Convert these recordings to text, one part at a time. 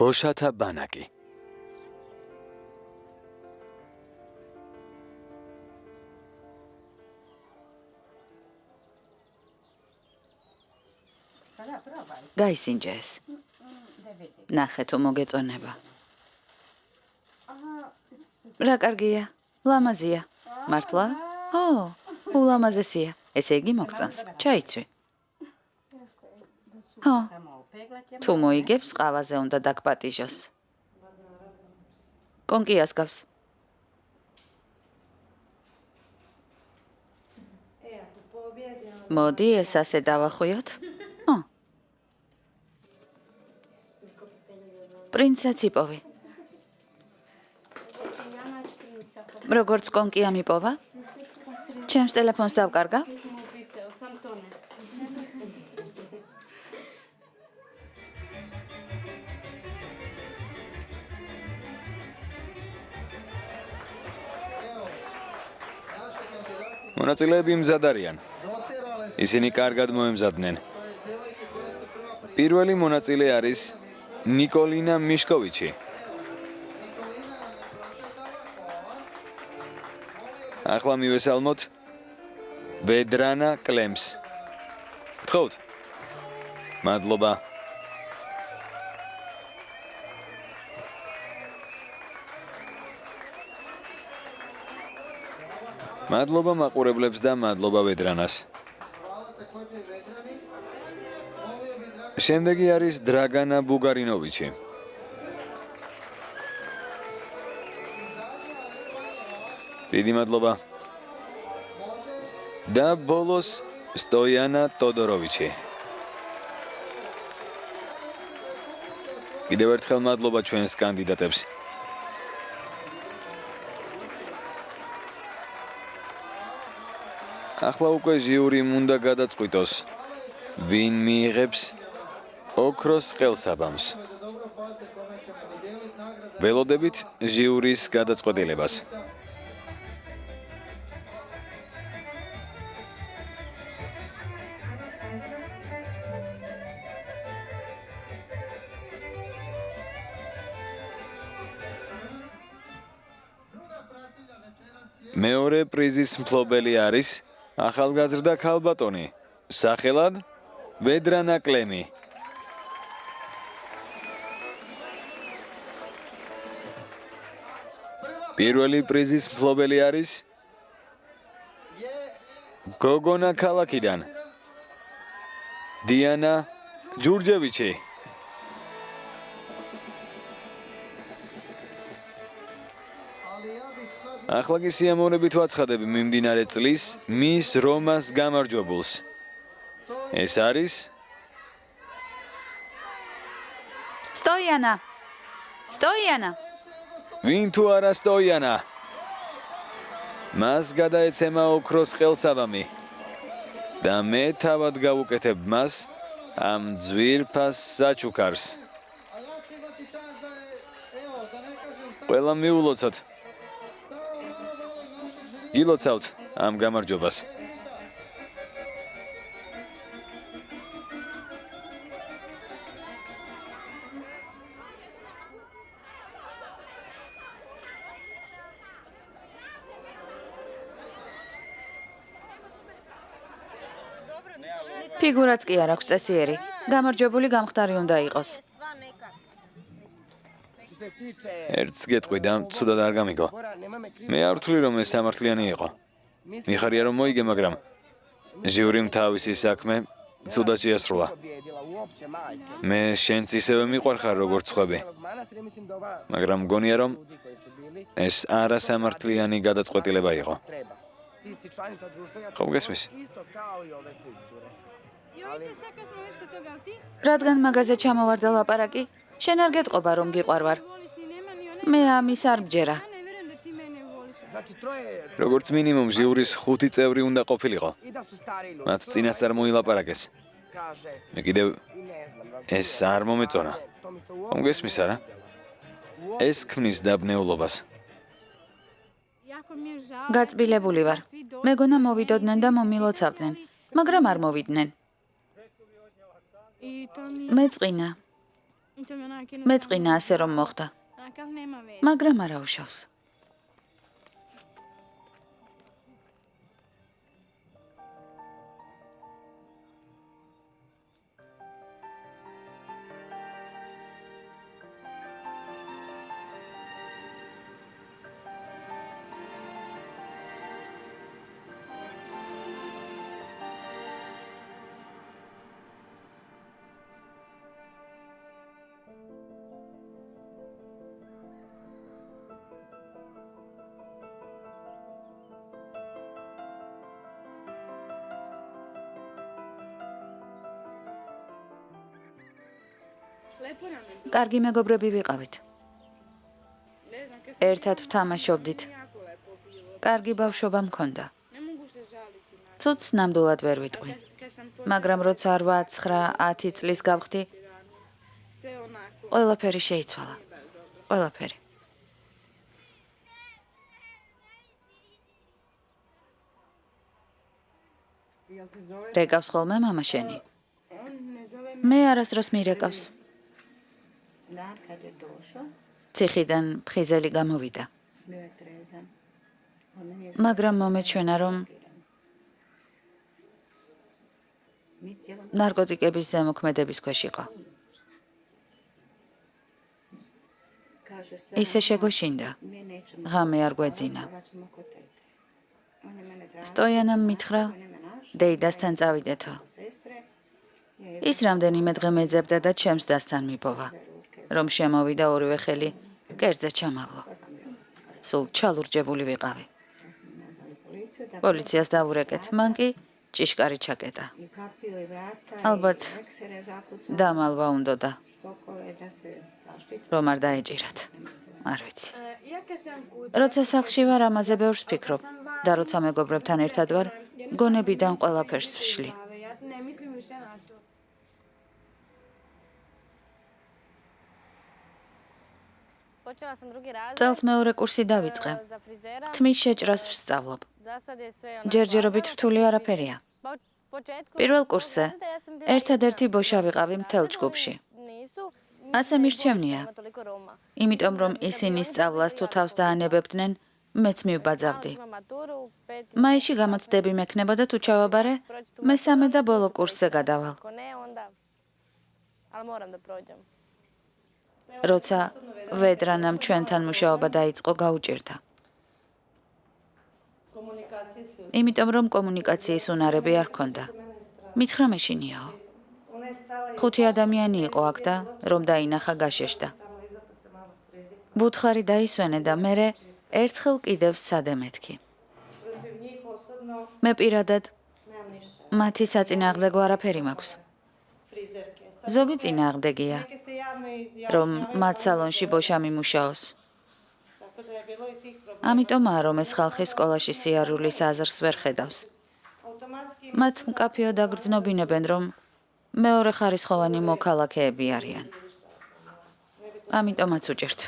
ბოშათა ბანაკი. გაისინჯეს. ნახე თუ მოგეწონება. რა კარგია, ლამაზია. მართლა? ო, ულამაზესია. ესე იგი მოგწონს. ჩაიცვი. ხო. თუ მოიგებს, ყავაზე უნდა დაგპატიჟოს. კონკიას გავს. მოდი, ეს ასე დავახვიოთ. პრინცა ციპოვი. როგორც კონკია მიპოვა? ჩემს ტელეფონს დავკარგა? მონაწილეები მზად არიან. ისინი კარგად მოემზადნენ. პირველი მონაწილე არის ნიკოლინა მიშკოვიჩი. ახლა მივესალმოთ ვედრანა კლემს. გთხოვთ. მადლობა. მადლობა მაყურებლებს და მადლობა ვედრანას. შემდეგი არის დრაგანა ბუგარინოვიჩი. დიდი მადლობა. და ბოლოს სტოიანა ტოდოროვიჩი. კიდევ ერთხელ მადლობა ჩვენს კანდიდატებს. ახლა უკვე ჟიურიმ უნდა გადაწყვიტოს, ვინ მიიღებს ოქროს ყელსაბამს. ველოდებით ჟიურის გადაწყვეტილებას. მეორე პრიზის მფლობელი არის ახალგაზრდა ქალბატონი, სახელად ვედრანა კლემი. პირველი პრიზის მფლობელი არის გოგონა ქალაქიდან დიანა ჯურჯევიჩი. ახლა კი სიამოვნებით ვაცხადებ მიმდინარე წლის მის რომას გამარჯვებულს. ეს არის სტოიანა. სტოიანა. ვინ თუ არა სტოიანა. მას გადაეცემა ოქროს ყელსაბამი. და მე თავად გავუკეთებ მას ამ ძვირფას საჩუქარს. ყველა მიულოცოთ. გილოცავთ ამ გამარჯვებას. ფიგურაც კი არ აქვს წესიერი. გამარჯვებული გამხდარი უნდა იყოს. ერთს გეტყვი და ცუდად არ გამიგო. მე არ ვთვლი რომ ეს სამართლიანი იყო. მიხარია რომ მოიგე, მაგრამ ჟიურიმ თავისი საქმე ცუდად შეასრულა. მე შენც ისევე მიყვარხარ როგორც სხვები. მაგრამ მგონია რომ ეს არასამართლიანი გადაწყვეტილება იყო. ხომ გესმის? რადგან მაგაზე ჩამოვარდა ლაპარაკი, შენ არ გეტყობა რომ გიყვარვარ. მე ამის არ მჯერა. როგორც მინიმუმ ჟიურის 5 წევრი უნდა ყოფილიყო. მათ წინასწარ მოილაპარაკეს. მე კიდევ ეს არ მომეწონა. ხომ გესმის არა? ეს ქმნის დაბნეულობას. გაწბილებული ვარ. მეგონა მოვიდოდნენ და მომილოცავდნენ, მაგრამ არ მოვიდნენ. მეწყინა. მეწყინა ასე რომ მოხდა. მაგრამ არა უშავს. კარგი მეგობრები ვიყავით. ერთად ვთამაშობდით. კარგი ბავშვობა მქონდა. ცუდს ნამდვილად ვერ ვიტყვი. მაგრამ როცა 8, 9, 10 წლის გავხდი, ყველაფერი შეიცვალა. ყველაფერი. რეკავს ხოლმე მამა შენი? მე არასდროს მირეკავს. ციხიდან ფხიზელი გამოვიდა. მაგრამ მომეჩვენა, რომ ნარკოტიკების ზემოქმედების ქვეშ იყო. ისე შეგვეშინდა. ღამე არ გვეძინა. სტოიანამ მითხრა, დეიდასთან წავიდეთო. ის რამდენიმე დღე მეძებდა და ჩემს დასთან მიპოვა. რომ შემოვიდა ორივე ხელი კერძზე ჩამავლო. სულ ჩალურჯებული ვიყავი. პოლიციას დავურეკეთ, მან კი ჭიშკარი ჩაკეტა. ალბათ დამალვა უნდოდა. რომ არ დაეჭირათ. არ ვიცი. როცა სახლში ვარ, ამაზე ბევრს ვფიქრობ და როცა მეგობრებთან ერთად ვარ, გონებიდან ყველაფერს ვშლი. წელს მეორე კურსი დავიწყე. თმის შეჭრას ვსწავლობ. ჯერჯერობით რთული არაფერია. პირველ კურსზე ერთადერთი ბოშა ვიყავი მთელ ჯგუფში. ასე მირჩევნია. იმიტომ რომ ისინი სწავლას თუ თავს დაანებებდნენ, მეც მივბაძავდი. მაისში გამოცდები მექნებოდა თუ ჩავაბარე, მესამე და ბოლო კურსზე გადავალ. როცა ვედრანამ ჩვენთან მუშაობა დაიწყო, გაუჭირდა. იმიტომ რომ კომუნიკაციის უნარები არ ჰქონდა. მითხრა მეშინიაო. 5 ადამიანი იყო აქ და რომ დაინახა გაშეშდა. ბუთხარი დაისვენე და მერე ერთხელ კიდევ სცადე მეთქი. მე პირადად მათი საწინააღმდეგო არაფერი მაქვს. ზოგი წინააღმდეგია, რომ მათ სალონში ბოშა მიმუშაოს. ამიტომაა, რომ ეს ხალხი სკოლაში სიარულის აზრს ვერ ხედავს. მათ მკაფიოდ აგრძნობინებენ, რომ მეორე ხარისხოვანი მოქალაქეები არიან. ამიტომაც უჭერთ.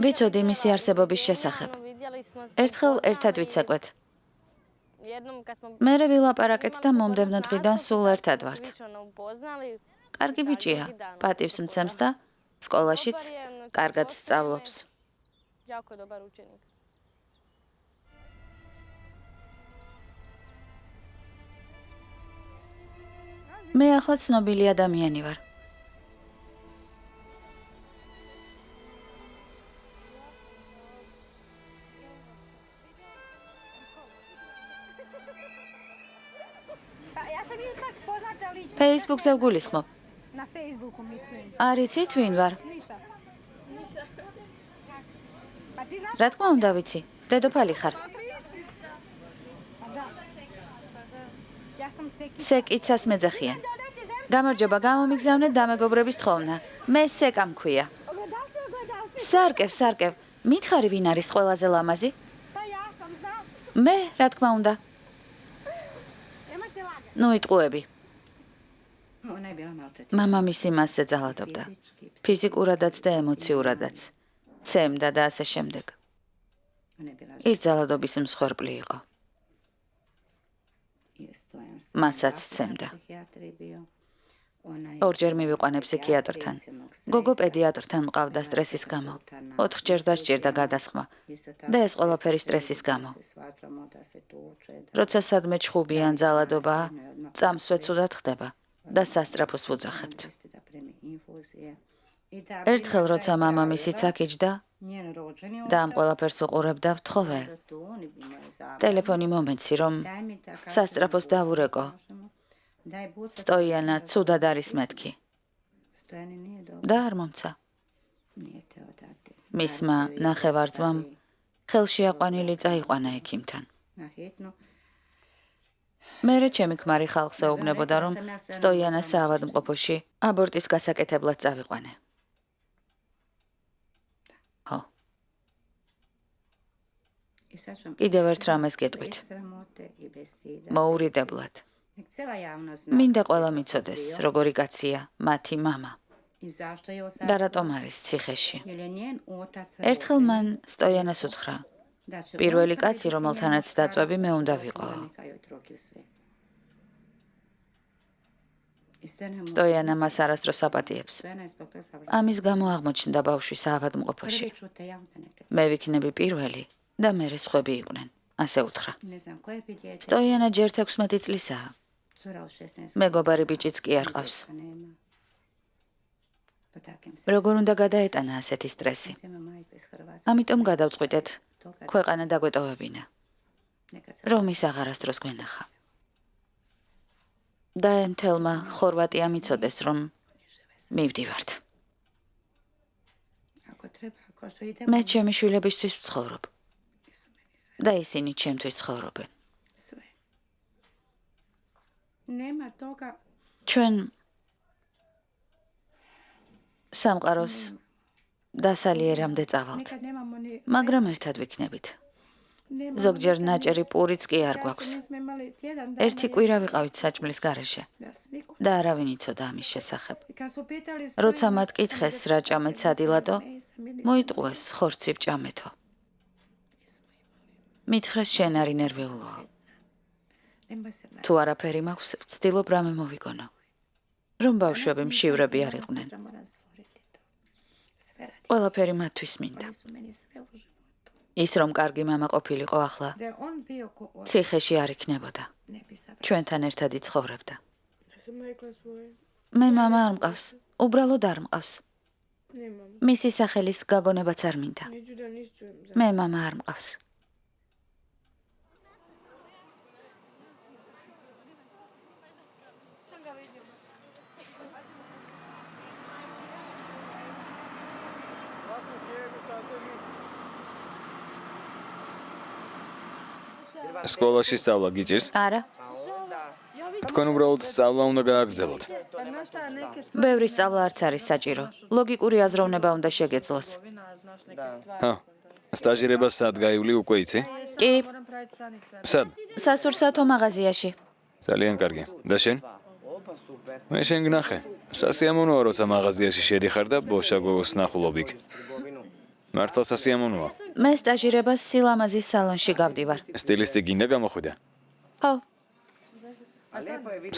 ვიცოდი მისი არსებობის შესახებ. ერთხელ ერთად ვიცეკვეთ. მერე ვილაპარაკეთ და მომდევნო დღიდან სულ ერთად ვართ. კარგი ბიჭია, პატივს მცემს და სკოლაშიც კარგად სწავლობს. მე ახლა ცნობილი ადამიანი ვარ. Facebook-ზე ვგულისხმობ. Na Facebooku mislim. არ იცით ვინ ვარ? Pa ti znaš? რა თქმა უნდა ვიცი. დედოფალი ხარ. Ja sam Seki. სეკიცას მეძახიან. გამარჯობა, გამომიგზავნეთ დამეგობრების თხოვნა. მე სეკა მქვია. Ogledalci. სარკევ. მითხარი ვინ არის ყველაზე ლამაზი? Pa ja sam znam. მე, რა თქმა უნდა. Nemojte lagati. ნუ იტყუები. მამამისი მასზე ძალადობდა. ფიზიკურადაც და ემოციურადაც. ცემდა და ასე შემდეგ. ის ძალადობის მსხვერპლი იყო. მასაც ცემდა. ორჯერ მივიყვანე ფსიქიატრთან. გოგო პედიატრთან მყავდა სტრესის გამო. 4ჯერ დასჭირდა გადასხმა და ეს ყველაფერი სტრესის გამო. როცა სადმე ჩხუბიან ძალადობაა, წამსვე ცუდად ხდება და სასწრაფოს ვუძახებთ. ერთხელ როცა მამამისიც აქიჯდა და ამ ყველაფერს უყურებდა, ვთხოვე. ტელეფონი მომეცი, რომ სასწრაფოს დავურეკო. სტოიანა ცუდად არის მეთქი. და არ მომცა. მისმა ნახევარძმამ ხელში აყვანილი წაიყვანა ექიმთან. მერე ჩემი ქმარი ხალხს ეუბნებოდა, რომ სტოიანას საავადმყოფოში აბორტის გასაკეთებლად წავიყვანე. ხო. კიდევ ერთ რამეს გეტყვით. მოურიდებლად. მინდა ყველა მიცოდეს, როგორი კაცია მათი მამა. და რატომ არის ციხეში. ერთხელ მან სტოიანას უთხრა. პირველი კაცი, რომელთანაც დაწვევი მე უნდა ვიყო. სტოიანა მას არასდროს აპატიებს. ამის გამო აღმოჩნდა ბავშვი საავადმყოფოში. მე ვიქნები პირველი და მერე სხვები იყვნენ. ასე უთხრა. სტოიანა ჯერ 16 წლისაა. მეგობარი ბიჭიც კი არ ყავს. როგორ უნდა გადაეტანა ასეთი სტრესი? ამიტომ გადავწყვიტეთ, ქვეყანა დაგვეტოვებინა. რომ ის აღარასდროს გვენახა. და ემთელმა ხორვატია მიცოდეს, რომ მივდივართ. მე ჩემი შვილებისთვის ვცხოვრობ. და ისინი ჩემთვის ცხოვრობენ. ჩვენ სამყაროს დასალიერამდე წავალთ, მაგრამ ერთად ვიქნებით. ზოგჯერ ნაჭერი პურიც კი არ გვაქვს. ერთი კვირა ვიყავით საჭმლის გარეშე და არავინ იცოდა ამის შესახებ. როცა მათ კითხეს რა ჭამეთ სადილადო, მოიტყუეს ხორცი ვჭამეთო. მითხრეს შენ არი ნერვიულოა. თუ არაფერი მაქვს, ვცდილობ რამე მოვიგონო. რომ ბავშვები მშივრები არ იყვნენ. ყველაფერი მათთვის მინდა. ის რომ კარგი მამა ყოფილიყო ახლა, ციხეში არ იქნებოდა. ჩვენთან ერთად იცხოვრებდა. მე მამა არ მყავს, უბრალოდ არ მყავს. მისი სახელის გაგონებაც არ მინდა. მე მამა არ მყავს. სკოლაში სწავლა გიჭირს? არა, თქვენ უბრალოდ სწავლა უნდა გააგრძელოთ. ბევრი სწავლა არც არის საჭირო. ლოგიკური აზროვნება უნდა შეგეძლოს. სტაჟირებას სად გაივლი უკვე იცი? კი, სად? სასურსათო მაღაზიაში. ძალიან კარგი. და შენ? მე შენ გნახე. სასიამოვნოა, როცა მაღაზიაში შედიხარ და ბოშა გოგოს ნახულობ იქ. მართლა სასიამოვნოა. მე სტაჟირებას სილამაზის სალონში გავდივარ. სტილისტი გინდა გამოხვიდე? ხო,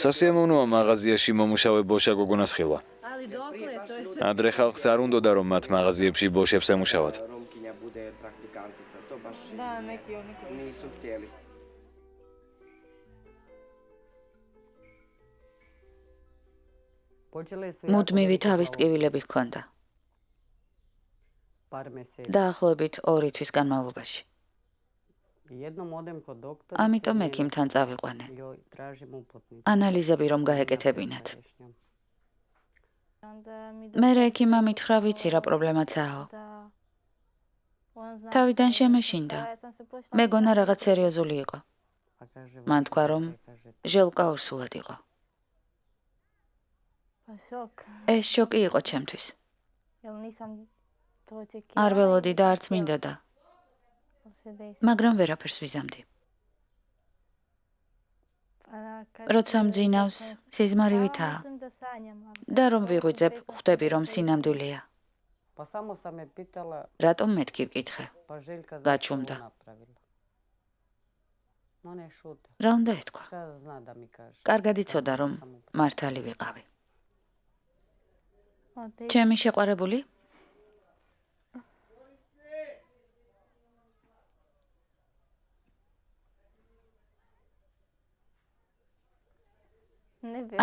სასიამოვნოა მაღაზიაში მომუშავე ბოშა გოგონას ხილვა. ადრე ხალხს არ უნდოდა რომ მათ მაღაზიებში ბოშებს ემუშავათ. მუდმივი თავის ტკივილები ჰქონდა. დაახლოებით 2 თვის განმავლობაში. ამიტომ ექიმთან წავიყვანე. ანალიზები რომ გაეკეთებინათ. მერე ექიმმა მითხრა, ვიცი რა პრობლემაცაო. თავიდან შემეშინდა. მეგონა რაღაც სერიოზული იყო. მან თქვა, რომ ჟელკა ორსულად იყო. ეს შოკი იყო ჩემთვის. არ ველოდი და არც მინდოდა. მაგრამ ვერაფერს ვიზამდი. როცა მძინავს, სიზმარივითაა. და რომ ვიღვიძებ, ხვდები რომ სინამდვილეა. რატომ მეთქი ვკითხე? გაჩუმდა. რა უნდა ეთქვა? კარგად იცოდა რომ მართალი ვიყავი. ჩემი შეყვარებული?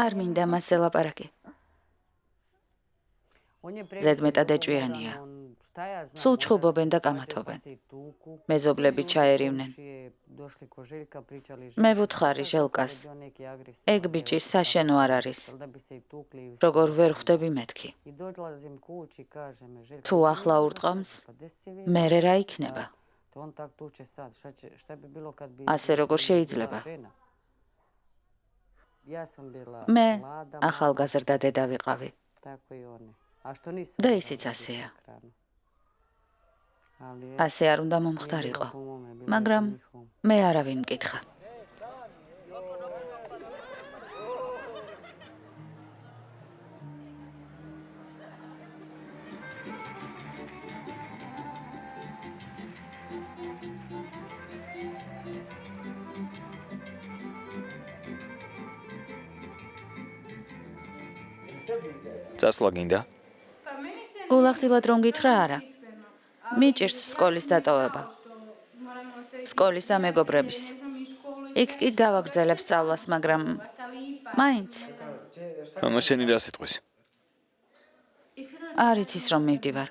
არ მინდა მასზე ლაპარაკი. ზედმეტად ეჭვიანია. სულ ჩხუბობენ და კამათობენ. მეზობლები ჩაერივნენ. მე ვუთხარი ჟელკას. ეგ ბიჭი საშენო არ არის. როგორ ვერ ხვდები მეთქი. თუ ახლა ურტყამს, მერე რა იქნება? ასე როგორ შეიძლება? მე ახალგაზრდა დედა ვიყავი. და ისიც ასეა. ასე არ უნდა მომხდარიყო. მაგრამ მე არავინ მკითხა. წასვლა გინდა? გულახდილად რომ გითხრა არა. მიჭირს სკოლის დატოვება. სკოლის და მეგობრების. იქ კი გავაგრძელებ სწავლას, მაგრამ მაინც მამა შენი რა სიტყვის? არ იცის რომ მივდივარ.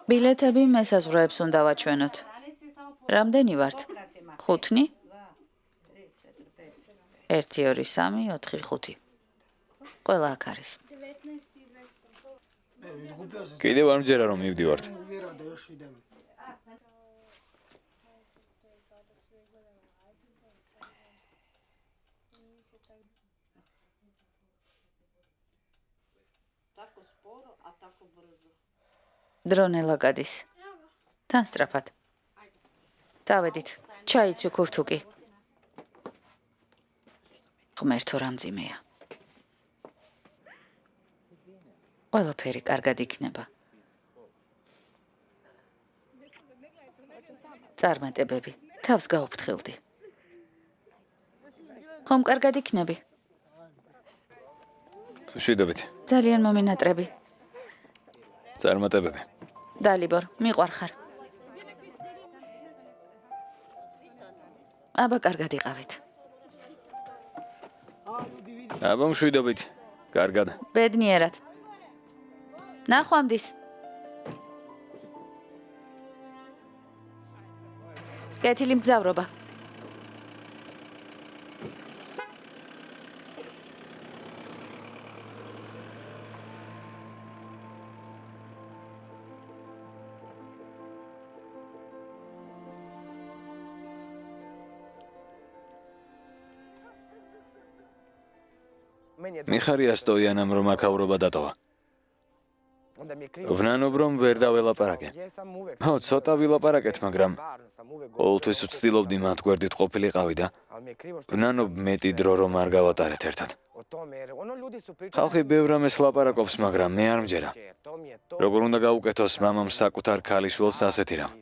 ბილეთები მესაზღვრეებს უნდა ვაჩვენოთ. რამდენი ვართ? 5? 1 2 3 4 5. ყველა აქ არის. კიდევ არ მჯერა რომ მივდივართ. დრონელა გადის. თან სწრაფად. დავედით. ჩაიცვი ქურთუკი. ღმერთო რა მძიმეა. ყველაფერი კარგად იქნება. წარმატებები. თავს გაუფრთხილდი. ხომ კარგად იქნები? შვიდობით. ძალიან მომინატრები. წარმატებები. დალიბორ, მიყვარხარ. აბა კარგად იყავით. აბა მშვიდობით. კარგად. ბედნიერად. ნახვამდის. კეთილი მგზავრობა. მიხარია სტოიანამ რომ აქაურობა დატოვა. ვნანობ რომ ვერ დაველაპარაკე. ხო, ცოტა ვილაპარაკეთ, მაგრამ ყოველთვის ვცდილობდი მათ გვერდით ყოფილიყავი და ვნანობ მეტი დრო რომ არ გავატარეთ ერთად. ხალხი ბევრ რამეს ლაპარაკობს, მაგრამ მე არ მჯერა. როგორ უნდა გაუკეთოს მამამ საკუთარ ქალიშვილს ასეთი რამ?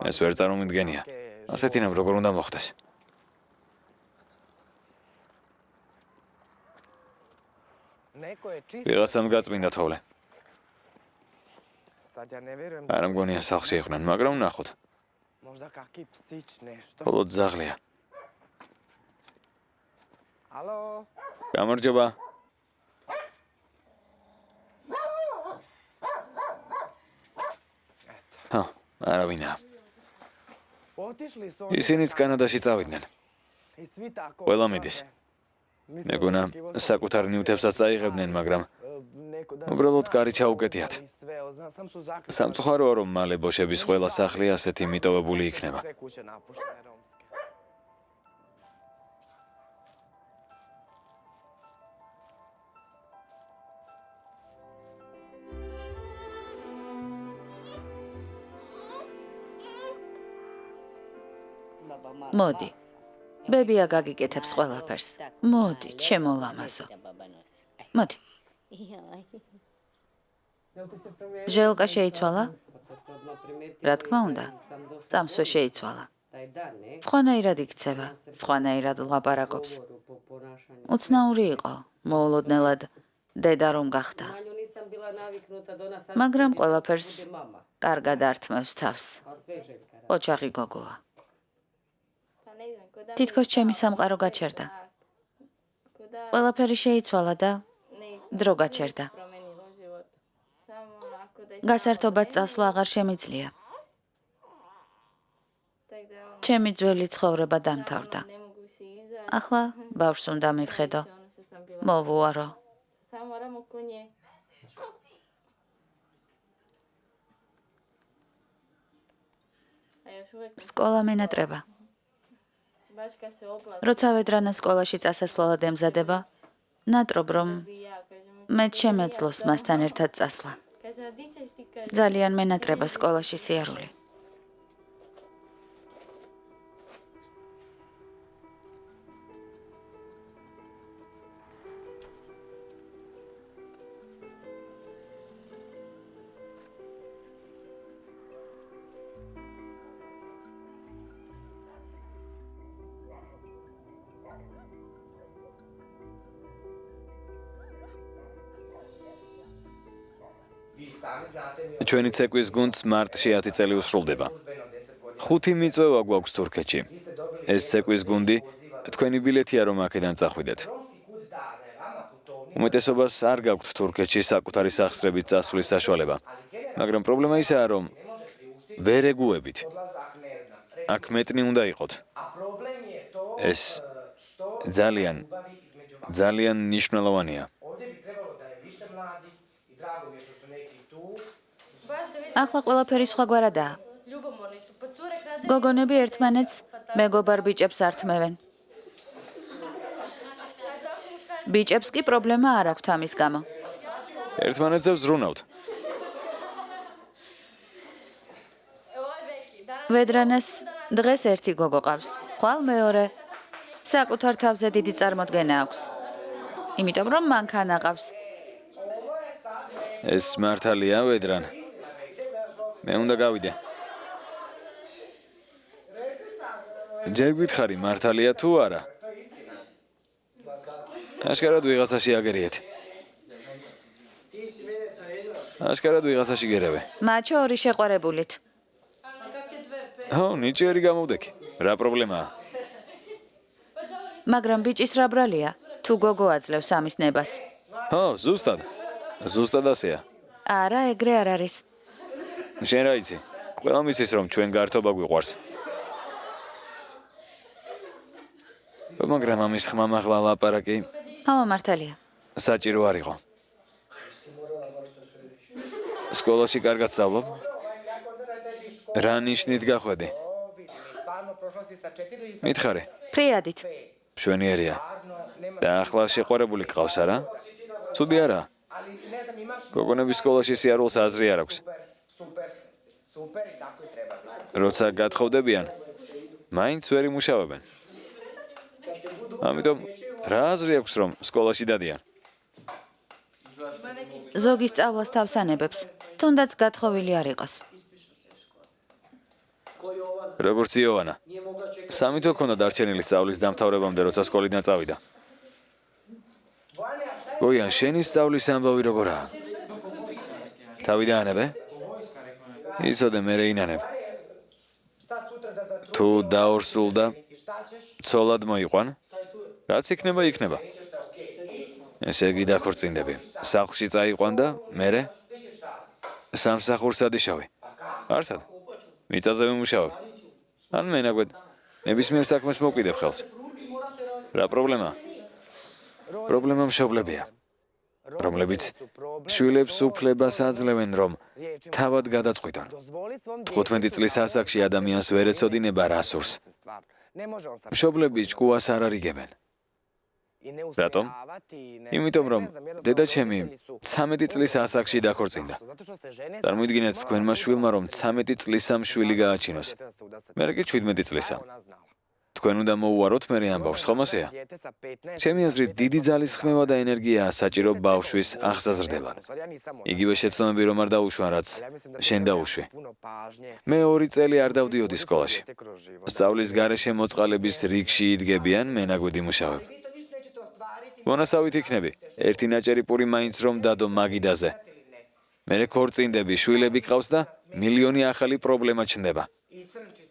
ეს ვერ წარმომიდგენია. ასეთი რამ როგორ უნდა მოხდეს? ვიღაცამ გაწმინდა თოვლე. არ მგონია სახლში იყვნენ, მაგრამ ვნახოთ. მხოლოდ ძაღლია. გამარჯობა. არავინაა. ისინიც კანადაში წავიდნენ. ყველა მიდის. მეგონა საკუთარ ნივთებსაც წაიღებდნენ, მაგრამ უბრალოდ კარი ჩაუკეტიათ. სამწუხაროა რომ მალე ბოშების ყველა სახლი ასეთი მიტოვებული იქნება. მოდი. ბებია გაგიკეთებს ყველაფერს. მოდი, ჩემო ლამაზო. მოდი. ჟელკა შეიცვალა? რა თქმა უნდა. წამსვე შეიცვალა. სხვანაირად იქცევა, სხვანაირად ლაპარაკობს. უცნაური იყო, მოულოდნელად დედა რომ გახდა. მაგრამ ყველაფერს კარგად ართმევს თავს. ოჯახი გოგოა. თითქოს ჩემი სამყარო გაჩერდა. ყველაფერი შეიცვალა და დრო გაჩერდა. გასართობად წასვლა აღარ შემიძლია. ჩემი ძველი ცხოვრება დამთავრდა. ახლა ბავშვს უნდა მივხედო. მოვუარო. სკოლა მენატრება. როცა ვედრანა სკოლაში წასასვლელად ემზადება, ნატრობ რომ მე შემეძლოს მასთან ერთად წასვლა. ძალიან მენატრება სკოლაში სიარული. ჩვენი ცეკვის გუნდს მარტში 10 წელი უსრულდება. 5 მიწვევა გვაქვს თურქეთში. ეს ცეკვის გუნდი თქვენი ბილეთია რომ აქედან წახვიდეთ. უმეტესობას არ გაქვთ თურქეთში საკუთარი სახსრებით წასვლის საშუალება. მაგრამ პრობლემა ისაა რომ ვერ ეგუებით. აქ მეტნი უნდა იყოთ. ეს ძალიან მნიშვნელოვანია. ახლა ყველაფერი სხვაგვარადაა. გოგონები ერთმანეთს მეგობარ ბიჭებს ართმევენ. ბიჭებს კი პრობლემა არ აქვთ ამის გამო. ერთმანეთზე ვზრუნავთ. ვედრანას დღეს ერთი გოგო ყავს, ხვალ მეორე. საკუთარ თავზე დიდი წარმოდგენა აქვს. იმიტომ რომ მანქანა ყავს. ეს მართალია ვედრან. მე უნდა გავიდე. ჯერ გითხარი მართალია თუ არა? აშკარად ვიღაცაში აგერიეთ. აშკარად ვიღაცაში გერევე. მაჩო ორი შეყვარებულით. ო, ნიჭიერი გამოვდექი. რა პრობლემაა? მაგრამ ბიჭის რა ბრალია? თუ გოგო აძლევს ამის ნებას. ო, ზუსტად ასეა. არა, ეგრე არ არის. შენ რა იცი? ყველა მისის რომ ჩვენ გართობა გვიყვარს. მაგრამ ამის ხმა მაღლა ლაპარაკი მართალია. საჭირო არ იყო. სკოლაში კარგად სწავლობ? რა ნიშნით გახვედი? მითხარი. ფრიადით. მშვენიერია. და ახლა შეყვარებული გყავს არა? ცუდი არა? გოგონების სკოლაში სიარულს აზრი არ აქვს. როცა გათხოვდებიან, მაინც ვერ იმუშავებენ. ამიტომ რა აზრი აქვს რომ სკოლაში დადიან? ზოგი სწავლას თავს ანებებს, თუნდაც გათხოვილი არ იყოს. როგორც იოვანა. 3 თვე ჰქონდა დარჩენილი სწავლის დამთავრებამდე, როცა სკოლიდან წავიდა. გოიან, შენი სწავლის ამბავი როგორაა? თავი დაანებე? იცოდე მე რეინანებ. თუ დაორსულდა, ცოლად მოიყვან? რაც იქნება, იქნება. ესე იგი დაქორწინდები. სახლში წაიყვან და მერე? სამსახურს ადიშავი. არსად? მიწაზე ვიმუშავებ. ან მენაგვედ, ნებისმიერ საქმეს მოვკიდებ ხელს. რა პრობლემაა? პრობლემა მშობლებია. რომლებიც შვილებს უფლებას აძლევენ, რომ თავად გადაწყვიტონ. 15 წლის ასაკში ადამიანს ვერ ეცოდინება რა სურს. მშობლები ჭკუას არ არიგებენ. რატომ? იმიტომ რომ დედაჩემი 13 წლის ასაკში დაქორწინდა. წარმოიდგინეთ თქვენმა შვილმა რომ 13 წლისა მშვილი გააჩინოს. მერე კი 17 წლისა. თქვენ უნდა მოუვაროთ მე ამ ბავშვს, ხომ ასეა? ჩემი აზრით, დიდი ძალის ხმევა და ენერგიაა საჭირო ბავშვის აღსაზრდელად. იგივე შეცდომები რომ არ დაუშვა, რაც შენ დაუშვი. მე 2 წელი არ დავდიოდი სკოლაში. სწავლის გარეშე მოწყალების რიგში იდგებიან მენაგვედი მუშავები. მონასავით იქნები, ერთი ნაჭერი პური მაინც რომ დადო მაგიდაზე. მერე ქორწინდები, შვილები ყავს და მილიონი ახალი პრობლემა ჩნდება.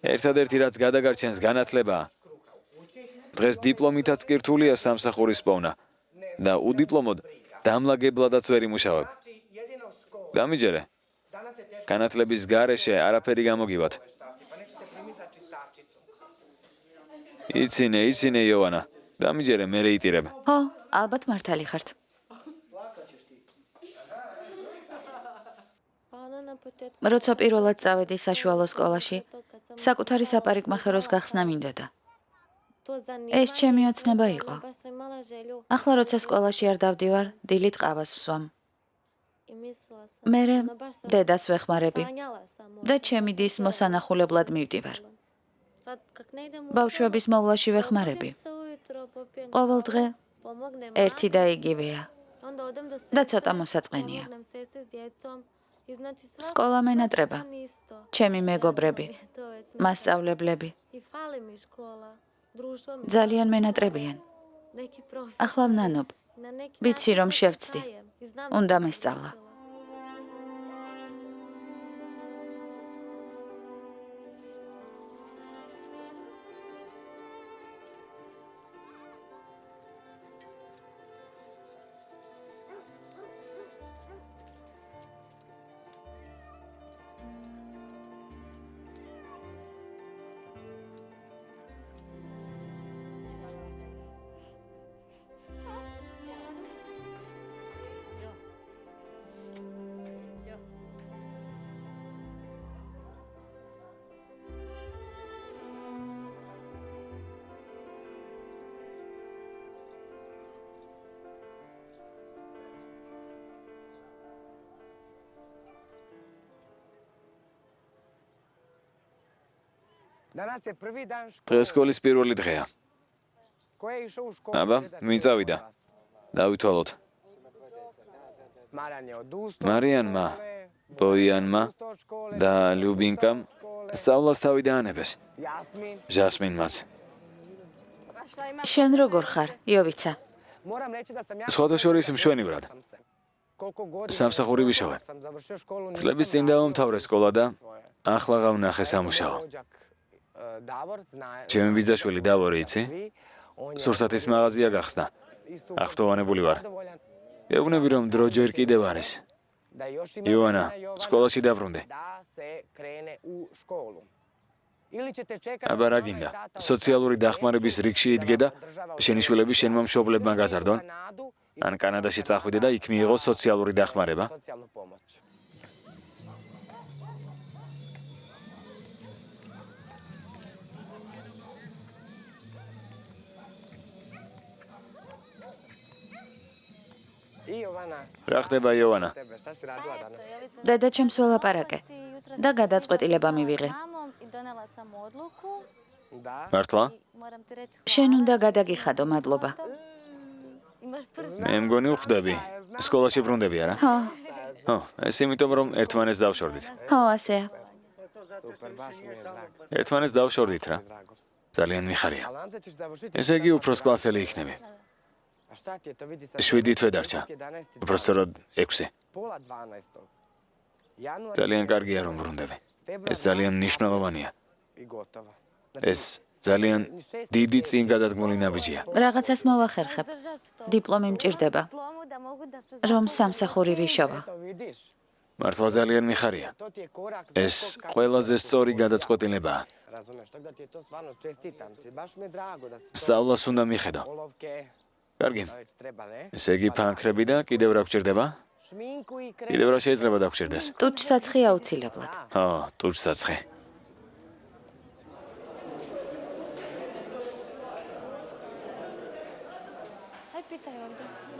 ერთადერთი რაც გადაგარჩენს განათლებაა. დღეს დიპლომითაც კი რთულია სამსახურის პოვნა და უდიპლომოდ დამლაგებლადაც ვერ იმუშავებ. დამიჯერე. განათლების გარეშე არაფერი გამოგივათ. იცინე იოვანა. დამიჯერე მე რეიტირებ. ხო, ალბათ მართალი ხართ. როცა პირველად წავედი საშუალო სკოლაში, საკუთარი საპარიკმახეროს გახსნა მინდოდა. ეს ჩემი ოცნება იყო. ახლა როცა სკოლაში არ დავდივარ, დილით ყავას ვსვამ. მერე დედას ვეხმარები და ჩემი დის მოსანახულებლად მივდივარ. ბავშვების მოვლაში ვეხმარები. ყოველ დღე ერთი და იგივეა და ცოტა მოსაწყენია. სკოლა მენატრება, ჩემი მეგობრები, მასწავლებლები. ძალიან მენატრებიან. ახლა ვნანობ, ვიცი რომ შევცდი, უნდა მესწავლა. დღეს სკოლის პირველი დღეა. აბა, მიწავიდა. დავითვალოთ. მარიანმა, ბოიანმა და ლიუბინკამ სწავლას თავი დაანებეს. ჟასმინმაც. შენ როგორ ხარ, იოვიცა? სხვათა შორის მშვენივრად. სამსახური ვიშოვე. წლების წინ დავამთავრე სკოლა და ახლა გავნახე სამუშაო. ჩემი ბიძაშვილი დავორი იცი? სურსათის მაღაზია გახსნა. აღფრთოვანებული ვარ. გეუბნები რომ დრო ჯერ კიდევ არის. იოანა, სკოლაში დაბრუნდი. აბა რა გინდა? სოციალური დახმარების რიგში იდგე და შენი შვილები შენმა მშობლებმა გაზარდონ? ან კანადაში წახვიდე და იქ მიიღო სოციალური დახმარება? რა ხდება იოვანა? დედა ჩემს ველაპარაკე და გადაწყვეტილება მივიღე. მართლა? შენ უნდა გადაგიხადო, მადლობა. მე მგონი ვხვდები. სკოლაში ბრუნდები არა? ხო, ხო, ეს იმიტომ რომ ერთმანეთს დავშორდით. ხო, ასეა. ერთმანეთს დავშორდით რა. ძალიან მიხარია. ესე იგი უფროს კლასელი იქნები. 7 თვე დარჩა. უბრალოდ 6. ძალიან კარგია რომ ბრუნდები. ეს ძალიან მნიშვნელოვანია. ეს ძალიან დიდი წინ გადადგმული ნაბიჯია. რაღაცას მოვახერხებ. დიპლომი მჭირდება, რომ სამსახური ვიშოვა. მართლა ძალიან მიხარია. ეს ყველაზე სწორი გადაწყვეტილებაა. სწავლას უნდა მიხედო. კარგი. ესე იგი ფანქრები და კიდევ რა გჭირდება? კიდევ რა შეიძლება დაგჭირდეს? ტუჩსაცხი აუცილებლად. ხო, ტუჩსაცხი.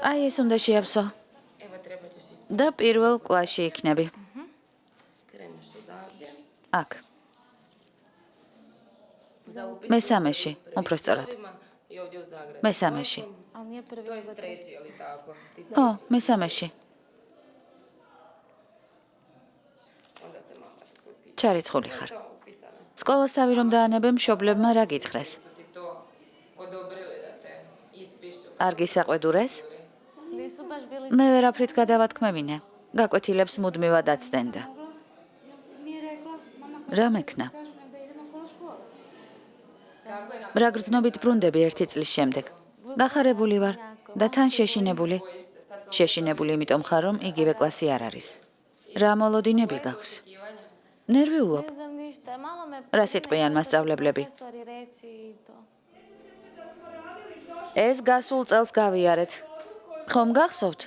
აი ეს უნდა შეავსო. და პირველ კლასში იქნები. აქ. მესამეში, უფრო სწორად. მესამეში. ო, მესამეში. ჩარიცხული ხარ. სკოლას თავი რომ დაანებე, მშობლებმა რა გითხრეს? არ გისაყვედურეს? მე ვერაფრით გადავათქმევინე. გაკვეთილებს მუდმივად აცდენდა. რა მექნა? რა გრძნობით ბრუნდები 1 წლის შემდეგ. გახარებული ვარ და თან შეშინებული. შეშინებული იმიტომ ხარ, რომ იგივე კლასი არ არის. რა მოლოდინები გაქვს? ნერვიულობ. რა სიტყვიან მასწავლებლები? ეს გასულ წელს გავიარეთ. ხომ გახსოვთ?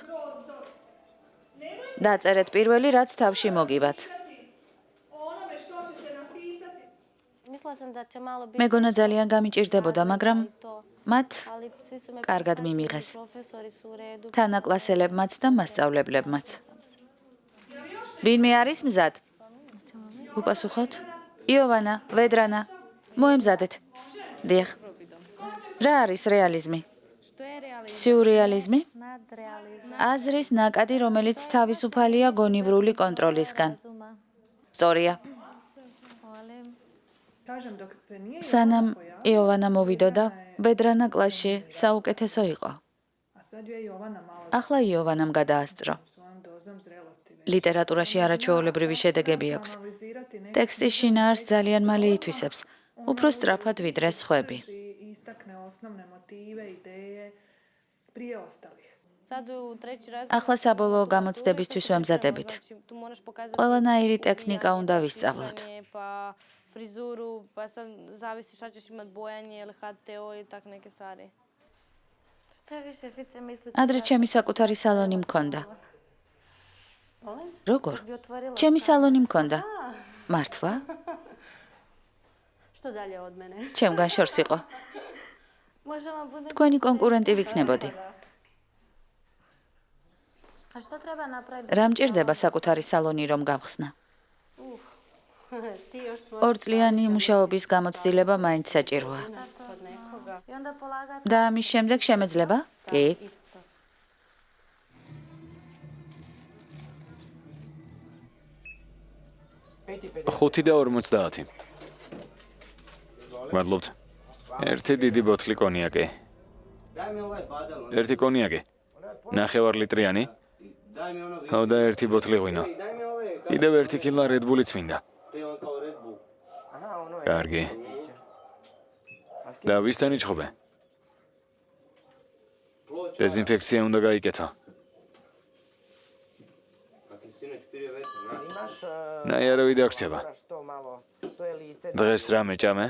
დაწერეთ პირველი, რაც თავში მოგივათ. მეგონა ძალიან გამიჭირდებოდა, მაგრამ მათ კარგად მიმიღეს. თანაკლასელებმაც და მასწავლებლებმაც. ვინმე არის მზად? უპასუხოთ? იოვანა, ვედრანა, მოემზადეთ. დიახ. რა არის რეალიზმი? სიურეალიზმი? აზრის ნაკადი, რომელიც თავისუფალია გონივრული კონტროლისგან. სწორია. სანამ იოვანა მოვიდოდა, ვედრანა კლასში საუკეთესო იყო. ახლა იოვანამ გადაასწრო. ლიტერატურაში არაჩვეულებრივი შედეგები აქვს. ტექსტის შინაარს ძალიან მალე ითვისებს, უფრო სწრაფად ვიდრე სხვები. ახლა საბოლოო გამოცდებისთვის ვემზადებით. ყველანაირი ტექნიკა უნდა ვისწავლოთ. ადრე ჩემი საკუთარი სალონი მქონდა. როგორ? ჩემი სალონი მქონდა. მართლა? ჩემგან შორს იყო. თქვენი კონკურენტი ვიქნებოდი. რა მჭირდება საკუთარი სალონი რომ გავხსნა? 2 წლიანი მუშაობის გამოცდილება მაინც საჭიროა. და ამის შემდეგ შემეძლება? კი. ხუთი და 50. მადლობთ. ერთი დიდი ბოთლი კონიაკი. ერთი კონიაკი. 9 ლიტრიანი? ხო და ერთი ბოთლი ღვინო. კიდევ 1 კილა რედბულიც მინდა. კარგი. და ვისთან იჭხობე? დეზინფექცია უნდა გაიკეთო. ნაიარავი დაგრჩება. დღეს რა მეჭამე?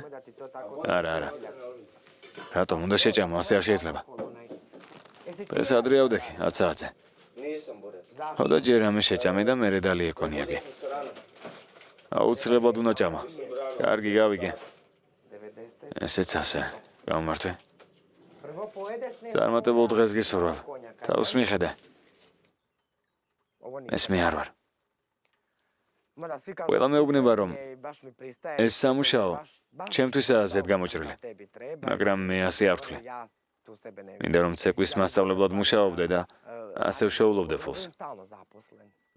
არა. რატომ უნდა შეჭამო, ასე არ შეიძლება. ეს ადრე ავდექი, 10 საათზე. ხო და ჯერ ამე შეჭამე და მერე დალიე კონიაკი. აუცილებლად უნდა ჭამა. კარგი, გავიგე. ესეც ასე, გამართვე. წარმატებულ დღეს გისურვებ. თავს მიხედე. ეს მე არ ვარ. ყველა მეუბნება, რომ ეს სამუშაო ჩემთვისაა ზედ გამოჭრილი. მაგრამ მე ასე არ ვთვლი. მინდა რომ ცეკვის მასწავლებლად მუშაობდე და ასე ვშოულობდე ფულს.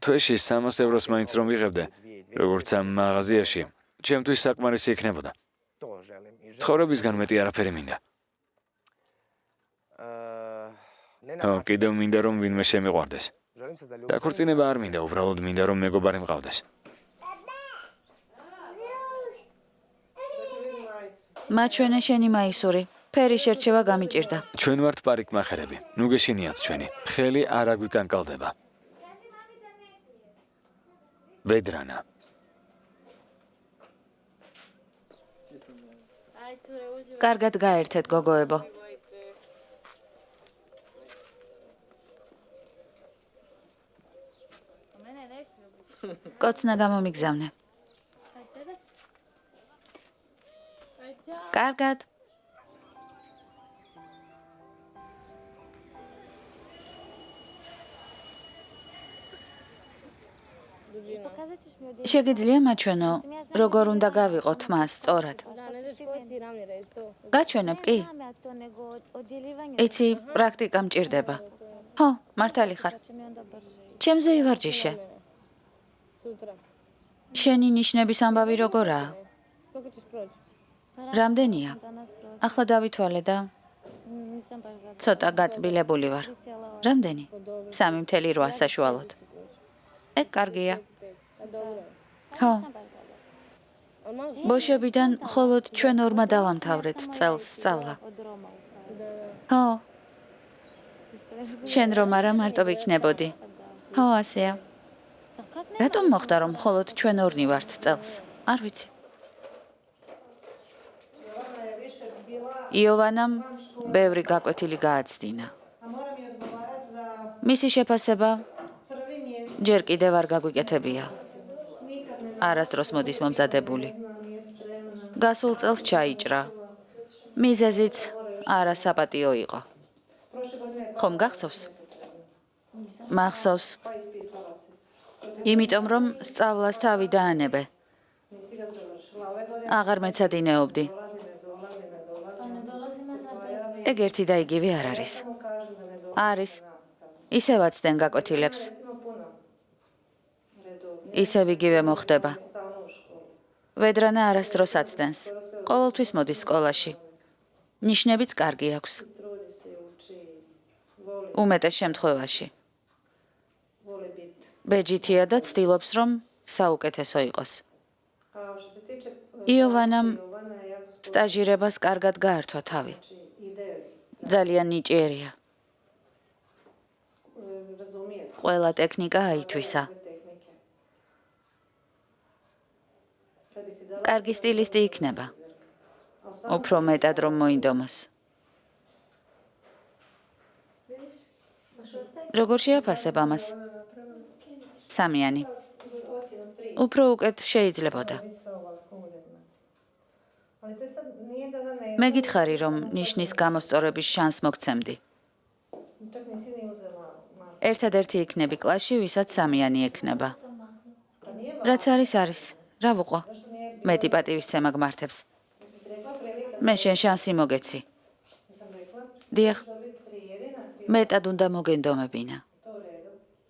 თვეში 300 ევროს მაინც რომ ვიღებდე, როგორც ამ მაღაზიაში, ჩემთვის საკმარისი იქნებოდა. ცხოვრებისგან მეტი არაფერი მინდა. კიდევ მინდა რომ ვინმე შემიყვარდეს. დაქორწინება არ მინდა, უბრალოდ მინდა რომ მეგობარი მყავდეს. მაჩვენე შენი მაისური. ფერი შერჩევა გამიჭირდა. ჩვენ ვართ პარიკმახერები. ნუ გეშინიათ ჩვენი. ხელი არ აგვიკანკალდება. ვედრანა. კარგად გაერთეთ, გოგოებო. კოცნა გამომიგზავნე. კარგად. შეგიძლია მაჩვენო, როგორ უნდა გავიყოთ მას სწორად. გაჩვენებ კი? იცი, პრაქტიკა მჭირდება. ხო, მართალი ხარ. ჩემზე ივარჯიშე. შენი ნიშნების ამბავი როგორაა? რამდენია? ახლა დავითვალე და ცოტა გაწბილებული ვარ. რამდენი? 3.8 საშუალოდ. ეგ კარგია. ხო. ბოშებიდან მხოლოდ ჩვენ ორმა დავამთავრეთ წელს სწავლა. ხო. შენ რომ არა მარტო ვიქნებოდი. ხო, ასეა. რატომ მოხდა რომ მხოლოდ ჩვენ ორნი ვართ წელს? არ ვიცი. იოვანამ ბევრი გაკვეთილი გააცდინა. მისი შეფასება ჯერ კიდევ არ გაგვიკეთებია. არასდროს მოდის მომზადებული. გასულ წელს ჩაიჭრა. მიზეზიც არასაპატიო იყო. ხომ გახსოვს? მახსოვს. იმიტომ რომ სწავლას თავი დაანებე. აღარ მეცადინეობდი. ეგ ერთი და იგივე არ არის. არის. ისევ აცდენ გაკვეთილებს. ისევ იგივე მოხდება. ვედრანა არასდროს აცდენს. ყოველთვის მოდის სკოლაში. ნიშნებიც კარგი აქვს. უმეტეს შემთხვევაში. ბეჯითია და ცდილობს, რომ საუკეთესო იყოს. იოვანამ სტაჟირებას კარგად გაართვა თავი. ძალიან ნიჭიერია. ყველა ტექნიკა აითვისა. კარგი სტილისტი იქნება. უფრო მეტად რომ მოინდომოს. როგორ შეაფასებ ამას? სამიანი. უფრო უკეთ შეიძლებოდა. მე გითხარი, რომ ნიშნის გამოსწორების შანს მოგცემდი. ერთადერთი იქნები კლასში, ვისაც სამიანი ექნება. რაც არის არის. რა ვუყო? მეტი პატივისცემა გმართებს. მე შენ შანსი მოგეცი. დიახ. მეტად უნდა მოგენდომებინა.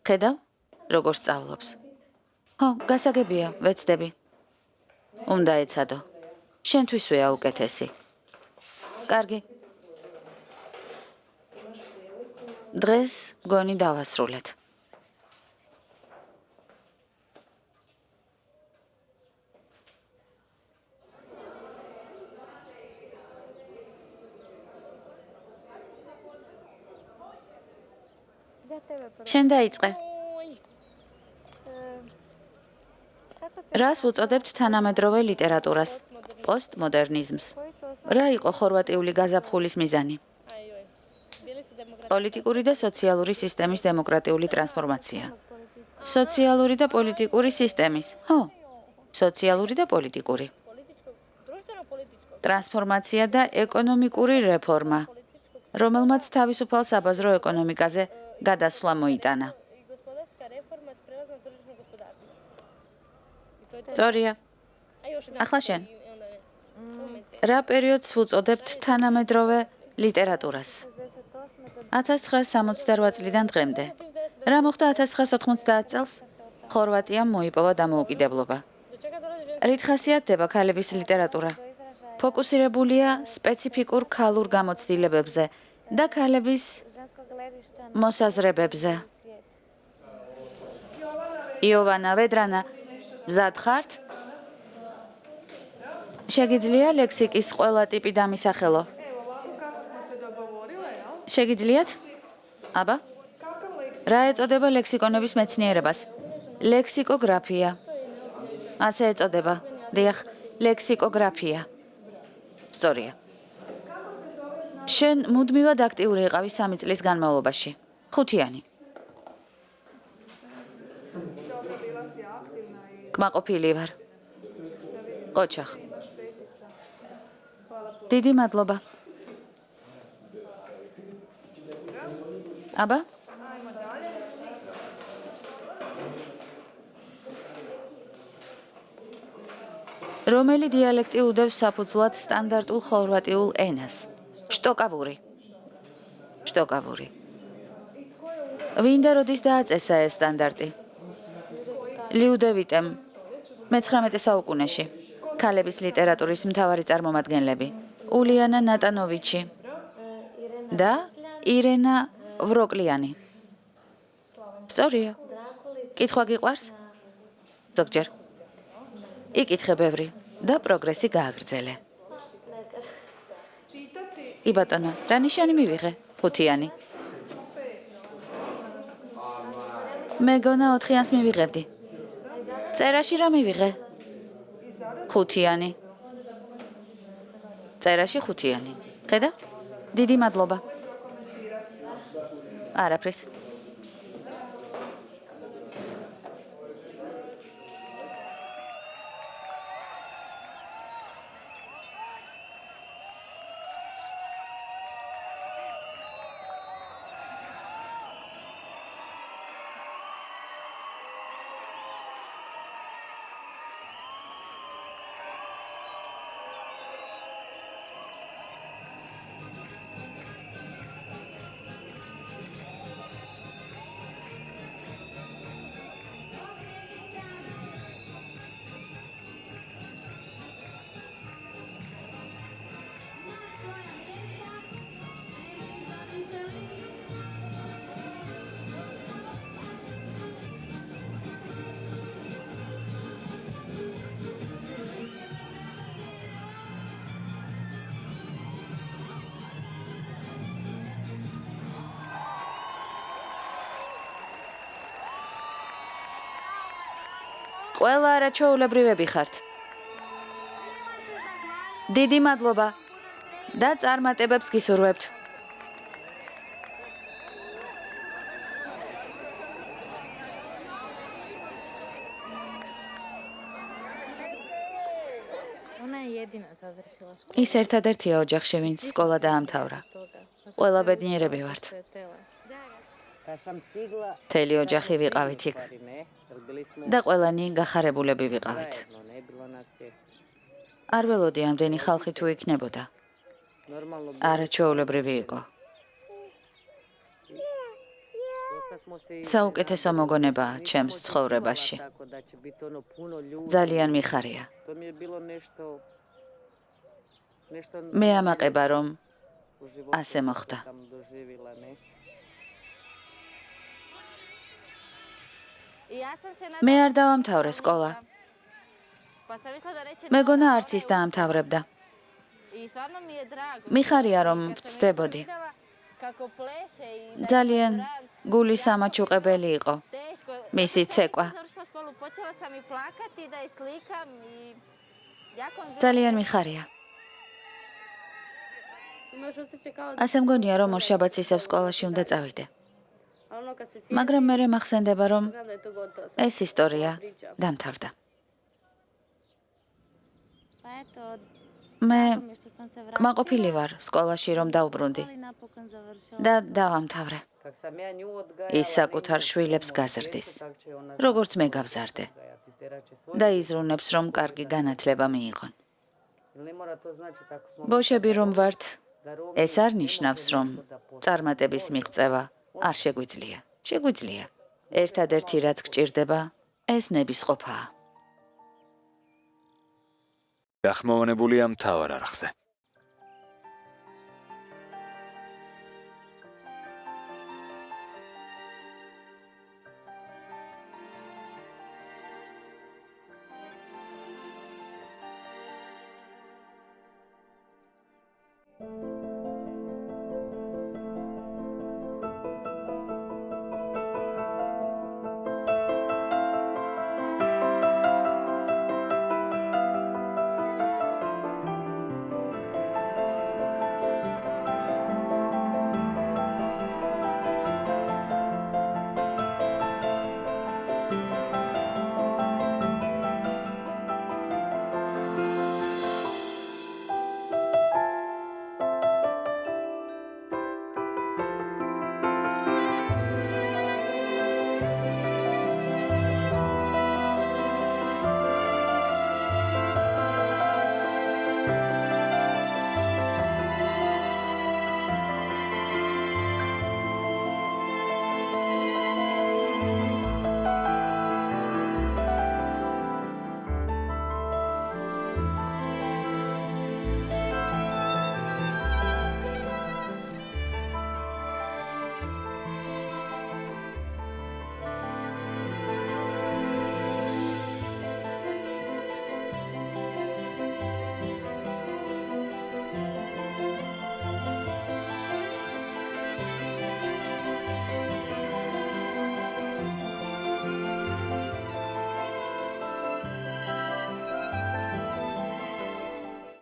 ხედავ? როგორ სწავლობს. ხო, გასაგებია, ვეცდები. უნდა ეცადო. შენთვისვეა უკეთესი. კარგი. დღეს გონი დავასრულეთ. შენ დაიწყე. რას ვუწოდებთ თანამედროვე ლიტერატურას? პოსტმოდერნიზმს. რა იყო ხორვატიული გაზაფხულის მიზანი? პოლიტიკური და სოციალური სისტემის დემოკრატიული ტრანსფორმაცია. სოციალური და პოლიტიკური სისტემის. ხო. სოციალური და პოლიტიკური. ტრანსფორმაცია და ეკონომიკური რეფორმა, რომელმაც თავისუფალ საბაზრო ეკონომიკაზე გადასვლა მოიტანა. სწორია. ახლა შენ. რა პერიოდს ვუწოდებთ თანამედროვე ლიტერატურას? 1968 წლიდან დღემდე. რა მოხდა 1990 წელს? ხორვატიამ მოიპოვა დამოუკიდებლობა. რით ხასიათდება ქალების ლიტერატურა? ფოკუსირებულია სპეციფიკურ ქალურ გამოცდილებებზე და ქალების მოსაზრებებზე. იოვანა, ვედრანა, მზად ხართ? შეგიძლია ლექსიკის ყველა ტიპი დამისახელო? შეგიძლიათ? აბა? რა ეწოდება ლექსიკონების მეცნიერებას? ლექსიკოგრაფია. ასე ეწოდება. დიახ, ლექსიკოგრაფია. სწორია. შენ მუდმივად აქტიური იყავი 3 წლის განმავლობაში. ხუთიანი. კმაყოფილი ვარ. ყოჩახ. დიდი მადლობა. აბა? რომელი დიალექტი უდევს საფუძვლად სტანდარტულ ხორვატიულ ენას? შტოკავური. შტოკავური. ვინ და როდის დააწესა ეს სტანდარტი? ლიუდევიტემ 19 საუკუნეში. ქალების ლიტერატურის მთავარი წარმომადგენლები. ულიანა ნატანოვიჩი და ირენა ვროკლიანი. სწორია. კითხვა გიყვარს? ზოგჯერ. იკითხე ბევრი და პროგრესი გააგრძელე. კი ბატონო, რა ნიშანი მივიღე? ხუთიანი. მეგონა 4-იანს მივიღებდი. წერაში რა მივიღე? ხუთიანი. წერაში ხუთიანი. ხედავ? დიდი მადლობა. არაფრის. ყველა არაჩვეულებრივები ხართ. დიდი მადლობა და წარმატებებს გისურვებთ. ის ერთადერთია ოჯახში, ვინც სკოლა დაამთავრა. ყველა ბედნიერები ვართ. მთელი ოჯახი ვიყავით იქ და ყველანი გახარებულები ვიყავით. არ ველოდი ამდენი ხალხი თუ იქნებოდა. არაჩვეულებრივი იყო. საუკეთესო მოგონებაა ჩემს ცხოვრებაში. ძალიან მიხარია. მე ამაყება, რომ ასე მოხდა. მე არ დავამთავრე სკოლა. მეგონა არც ის დაამთავრებდა. მიხარია, რომ ვწდებოდი. ძალიან გული სამაჩუყებელი იყო. მისი ცეკვა. ძალიან მიხარია. ასე მგონია, რომ ორშაბათს ისევ სკოლაში უნდა წავიდე. მაგრამ მე მახსენდება, რომ ეს ისტორია დამთავრდა. მე კმაყოფილი ვარ სკოლაში რომ დავბრუნდი და დავამთავრე. ის საკუთარ შვილებს გაზრდის, როგორც მე გავზარდე და იზრუნებს, რომ კარგი განათლება მიიღონ. ბოშები რომ ვართ, ეს არ ნიშნავს, რომ წარმატების მიღწევა არ შეგვიძლია. შეგვიძლია. ერთადერთი რაც გჭირდება, ეს ნებისყოფაა. გახმოვანებულია მთავარ არხზე.